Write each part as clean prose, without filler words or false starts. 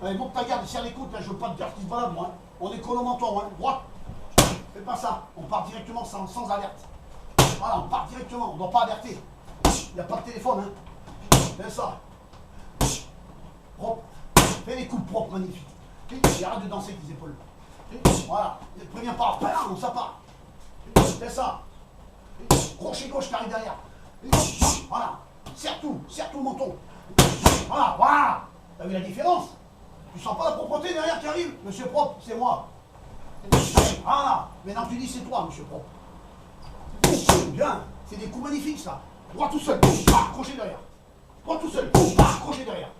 Il faut que ta garde serre les côtes, là, je veux pas te dire qu'il se balade, moi. Hein. On est collant menton, hein. Droite. Fais pas ça. On part directement sans alerte. Voilà, on part directement, on ne doit pas alerter. Il n'y a pas de téléphone, hein. Fais ça. Propre. Fais les coups propres, magnifiques. Arrête de danser avec les épaules. Voilà. Ne préviens pas. On ça part. Fais ça. Crochet gauche qui arrive derrière. Voilà. Serre tout le menton. Voilà, voilà. T'as vu la différence? Tu sens pas la propreté derrière qui arrive? Monsieur propre, c'est moi. Voilà. Maintenant tu dis c'est toi, monsieur propre. Bien. C'est des coups magnifiques ça. Droit tout seul. Crochet derrière. Droit tout seul. Crochet derrière.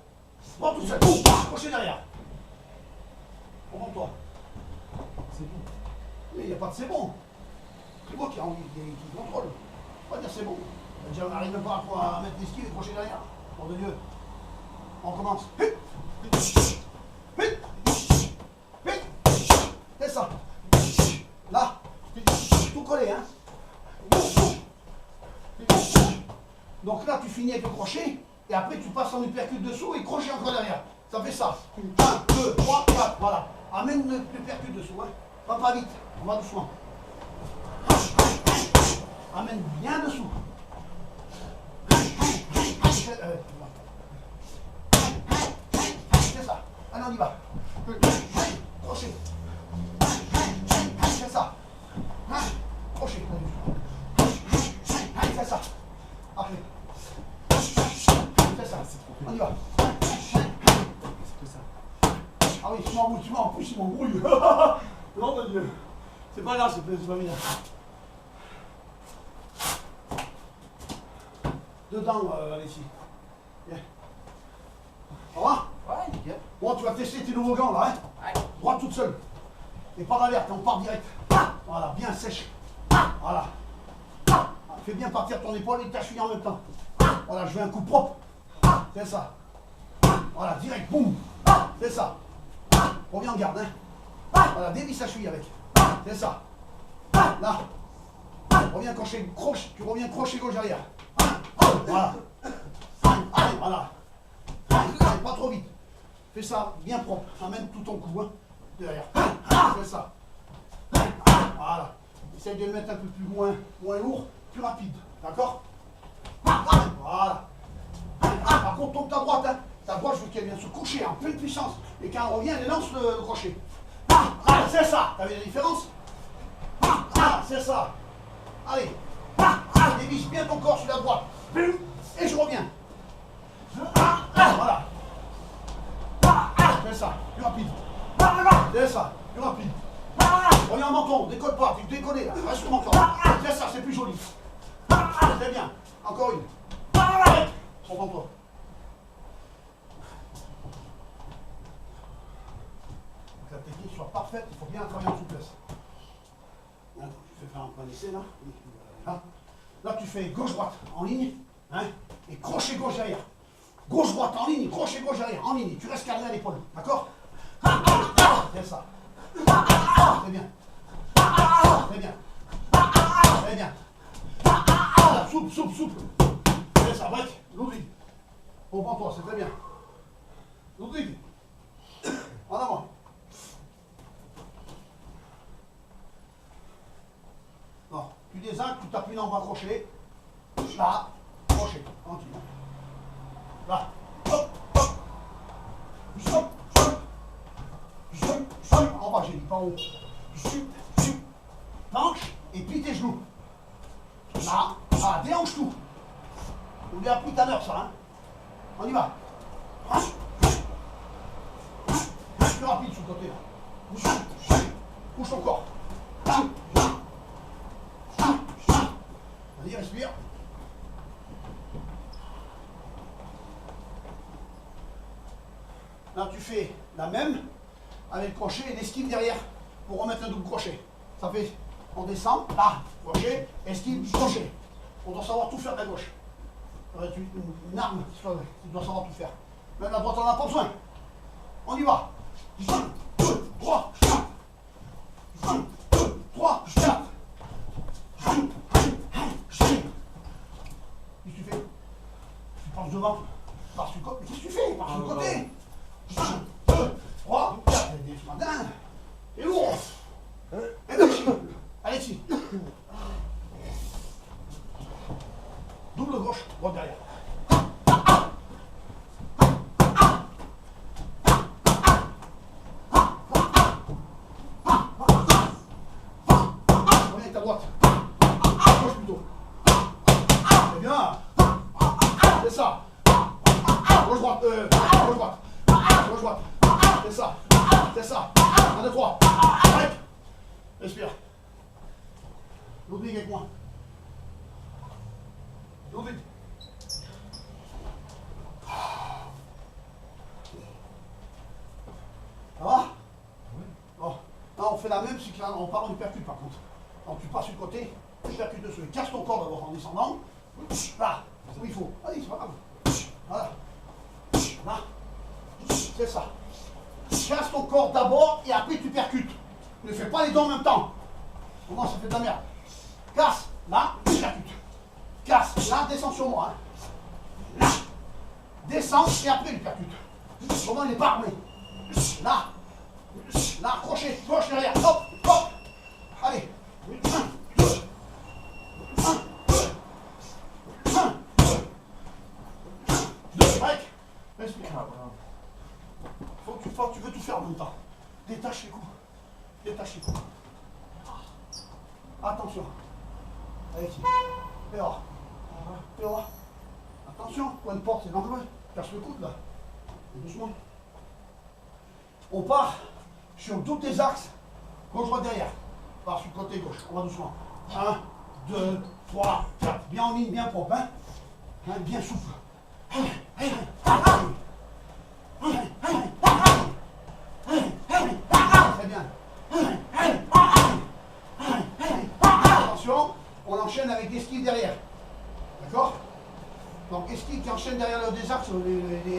Droit tout seul. Crochet derrière. Remonte-toi. C'est bon. Mais il n'y a pas de c'est bon. C'est moi qui contrôle. Pas dire c'est bon. On n'arrive même pas à mettre l'esquive et crochet derrière. Pour de Dieu. On commence. C'est ça. Là. Tout collé, hein. Donc là, tu finis avec le crochet. Et après, tu passes en uppercut dessous et crochet encore derrière. Ça fait ça. 1, 2, 3, 4. Voilà. Amène le uppercut dessous. Hein. Pas vite. On va doucement. Amène bien dessous. C'est ça. Allez, on y va. Crochet. C'est ça. Crochet. C'est ça. Après. C'est ça. On y va. Ah oui, tu m'embrouilles, en plus il m'embrouille. Non de Dieu. C'est pas grave, c'est pas bien. Dedans, Alexis. Viens. Ça va? Ouais, nickel. Bon, tu vas tester tes nouveaux gants là, hein? Ouais. Droite toute seule. Et pas d'alerte, on part direct. Voilà, bien sèche. Voilà. Fais bien partir ton épaule et ta cheville en même temps. Voilà, je veux un coup propre. C'est ça. Voilà, direct, boum. C'est ça. Reviens en garde, hein. Voilà, dévisse la cheville avec. C'est ça. Là. Reviens crochet, tu reviens crochet gauche derrière. Voilà. Allez, voilà. Allez, pas trop vite. Fais ça bien propre. Amène tout ton cou, hein, derrière. Fais ça. Voilà. Essaye de le mettre un peu plus moins lourd, plus rapide. D'accord? Voilà. Par contre, tombe ta droite, hein. Ta droite, je veux qu'elle vienne se coucher en pleine puissance. Et quand elle revient, elle lance le crochet. C'est ça. T'as vu la différence? C'est ça. Allez. Dévisse bien ton corps sur la droite. Et je reviens. Voilà. C'est ça. Plus rapide. C'est ça. Plus rapide. Reviens en menton. Décolle pas. Tu décolles là. Reste sur mon corps. C'est ça. C'est plus joli. C'est bien. Encore une. Reprends-toi. Que la technique soit parfaite, il faut bien travailler en souplesse. Attends, je vais faire un point d'essai là. Là, tu fais gauche-droite en ligne, hein, et crochet gauche derrière. Gauche-droite en ligne, crochet gauche derrière, en ligne. Tu restes cadré à l'épaule, d'accord? C'est ça. C'est bien. C'est bien. C'est bien. Voilà, souple. C'est ça, break. Ludwig. Reprends-toi, c'est très bien. Ludwig. En avant. Non, tu désincles, tu t'appuies en bas crochet. Là, crochet, tranquille. Là, hop. En bas, j'ai dit, pas en haut. Penche et plie tes genoux. Là, déhanche tout. On lui a appris tout à l'heure ça, hein. On y va. Plus rapide sur le côté là. Bouge ton corps. Vas-y, respire. Là, tu fais la même avec le crochet et l'esquive derrière pour remettre un double crochet. Ça fait, on descend, là, crochet, esquive, crochet. On doit savoir tout faire de la gauche. Une arme, tu dois savoir tout faire. Même la droite, on n'a pas besoin. On y va. 1, 2, 3, 4. 1, 2, 3, 4. Qu'est-ce que tu fais? Tu passes devant. Parce que, qu'est-ce que tu fais? Parce que côté. 1, 2, Gauche droite. C'est ça. C'est ça. 1, 2, 3. Arrête. Respire. Ludwig avec moi. Ludwig. Ça va? Bon. Là, on fait la même, c'est que là, on part du percute par contre. Donc tu passes sur le côté, tu percutes dessus. Casse ton corps d'abord en descendant. Là, où il faut. Allez, c'est pas grave. Voilà. Là. C'est ça. Casse ton corps d'abord et après tu percutes. Ne fais pas les deux en même temps. Comment ça fait de la merde. Casse, là, tu percutes. Casse, là, descends sur moi. Hein. Là. Descends et après il percute. Comment il n'est pas armé. Là. Là, crochet, gauche derrière. Hop, hop. Allez. 1, 2. 1, 2. 1, 2. Break. Respire. Tu veux tout faire en même temps. Détache les coups. Détache les coups. Attention. Allez, Péora. Péora. Attention, point de porte, c'est dangereux. Casse le coude là. Doucement. On part sur tous tes axes. Gauche, droite, derrière. On part sur le côté gauche. On va doucement. 1, 2, 3, 4. Bien en ligne, bien propre. Hein, bien souple. Très bien. Attention, on enchaîne avec l'esquive derrière. D'accord? Donc esquive qui enchaîne derrière le des axes,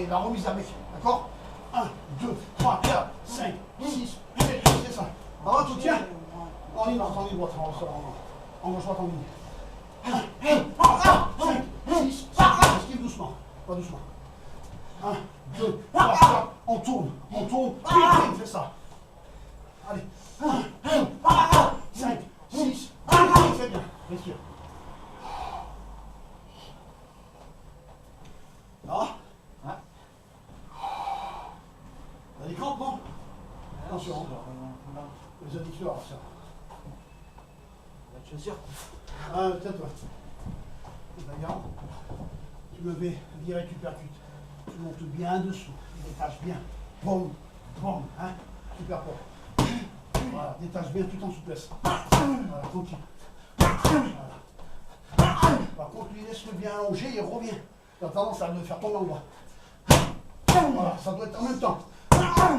la remise avec. D'accord? 1, 2, 3, 4, 5, 6, 7, c'est ça. Alors tu tiens. En ligne droite, en gauche droite, en ligne. 5, 6, 7, esquive doucement. Pas doucement. 1, 2, 3, 4, on tourne, on fait ça. Allez, 5, 6, c'est bien, respire. Là, t'as des crampes, non? Attention, les addicteurs, ça. Tu es sûr? Peut-être, ouais. Regarde, tu me mets direct, tu percutes. Tu montes bien dessous, tu détaches bien. Boum, boum, hein, super fort. Voilà, détache bien tout en souplesse. Voilà, continue. Voilà. Par contre, lui laisse-le bien allongé, il revient. Tu as tendance à le faire tomber en bas. Voilà, ça doit être en même temps.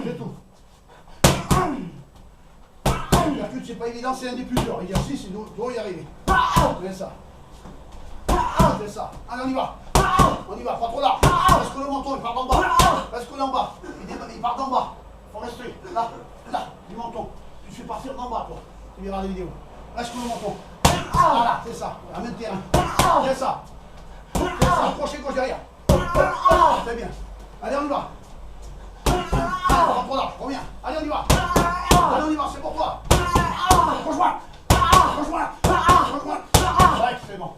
C'est tout. Le percute, c'est pas évident, c'est un des plus durs. L'exercice, il doit y arriver. C'est ça. C'est ça. Allez, on y va. On y va, pas trop large. Parce que le menton, il part d'en bas. Parce que là en bas, il part d'en bas. Faut rester là, du menton. Tu fais partir d'en bas, toi. Tu verras la vidéo. Reste que le menton. Voilà, c'est ça. La même terrain. C'est ça. C'est ça. Crochet gauche derrière. C'est bien. Allez, on y va. Pas trop large, reviens. Allez, on y va. Allez, on y va, c'est pour toi. Rejoins. Rejoins. Rejoins. Ouais, c'est bon.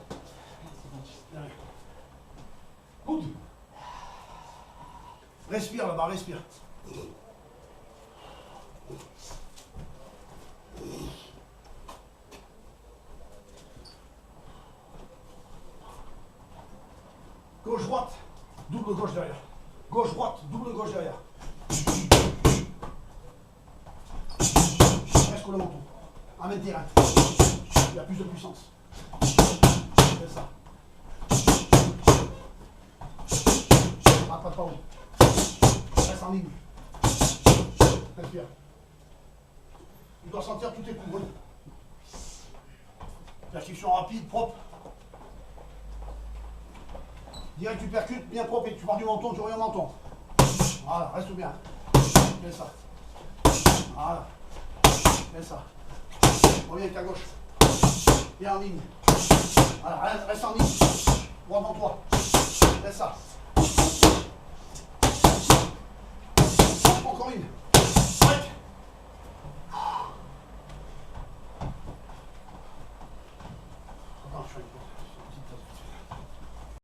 Good. Respire là-bas, respire. Gauche-droite, double gauche derrière. Gauche-droite, double gauche derrière. Presque le menton. Amène tes reins. Il y a plus de puissance. C'est ça. Pas de parole. Reste en ligne. Respire. Tu dois sentir tous tes coups. Percussion rapide, propre. Direct, tu percutes, bien propre, et tu pars du menton, tu reviens au menton. Voilà, reste bien. Fais ça. Voilà. Fais ça. Reviens avec ta gauche. Bien en ligne. Voilà, reste en ligne. Droit devant toi. Fais ça. Encore une. Break. Attends, je fais une pause.